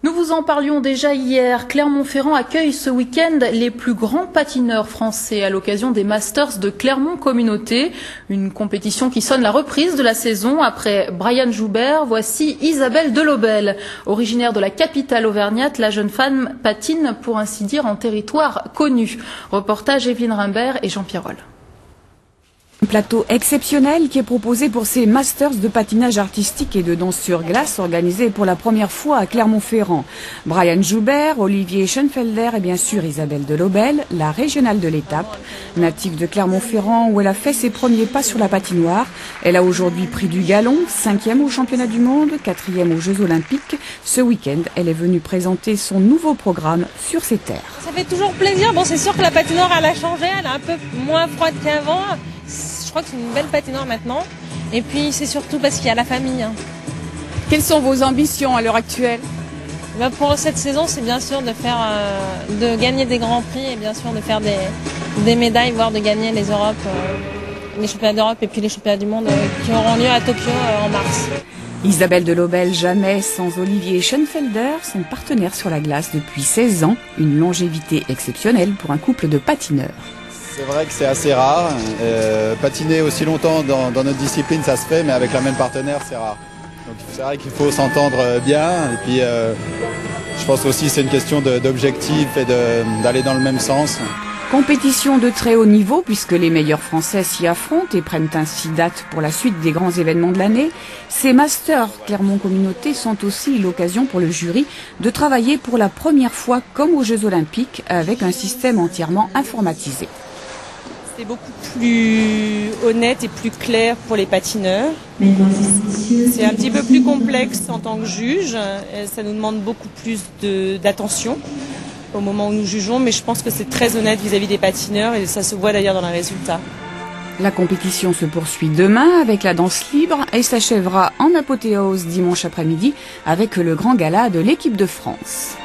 Nous vous en parlions déjà hier. Clermont-Ferrand accueille ce week-end les plus grands patineurs français à l'occasion des Masters de Clermont Communauté. Une compétition qui sonne la reprise de la saison. Après Brian Joubert, voici Isabelle Delobel. Originaire de la capitale auvergnate, la jeune femme patine pour ainsi dire en territoire connu. Reportage Evelyne Rimbert et Jean Pirol. Un plateau exceptionnel qui est proposé pour ces Masters de patinage artistique et de danse sur glace organisés pour la première fois à Clermont-Ferrand. Brian Joubert, Olivier Schoenfelder et bien sûr Isabelle Delobel, la régionale de l'étape. Native de Clermont-Ferrand où elle a fait ses premiers pas sur la patinoire. Elle a aujourd'hui pris du galon, 5e au championnat du monde, 4e aux Jeux Olympiques. Ce week-end, elle est venue présenter son nouveau programme sur ses terres. Ça fait toujours plaisir. Bon, c'est sûr que la patinoire, elle a changé, elle est un peu moins froide qu'avant. Je crois que c'est une belle patinoire maintenant. Et puis c'est surtout parce qu'il y a la famille. Quelles sont vos ambitions à l'heure actuelle ? Pour cette saison, c'est bien sûr de gagner des grands prix et bien sûr de faire des médailles, voire de gagner les Europes, les championnats d'Europe et puis les championnats du monde qui auront lieu à Tokyo en mars. Isabelle Delobel, jamais sans Olivier Schoenfelder, son partenaire sur la glace depuis 16 ans. Une longévité exceptionnelle pour un couple de patineurs. C'est vrai que c'est assez rare. Patiner aussi longtemps dans notre discipline, ça se fait, mais avec la même partenaire, c'est rare. Donc c'est vrai qu'il faut s'entendre bien. Et puis, je pense aussi que c'est une question d'objectif et d'aller dans le même sens. Compétition de très haut niveau puisque les meilleurs Français s'y affrontent et prennent ainsi date pour la suite des grands événements de l'année. Ces Masters Clermont Communauté sont aussi l'occasion pour le jury de travailler pour la première fois comme aux Jeux Olympiques avec un système entièrement informatisé. C'est beaucoup plus honnête et plus clair pour les patineurs. C'est un petit peu plus complexe en tant que juge. Ça nous demande beaucoup plus d'attention au moment où nous jugeons, mais je pense que c'est très honnête vis-à-vis des patineurs et ça se voit d'ailleurs dans les résultats. La compétition se poursuit demain avec la danse libre et s'achèvera en apothéose dimanche après-midi avec le grand gala de l'équipe de France.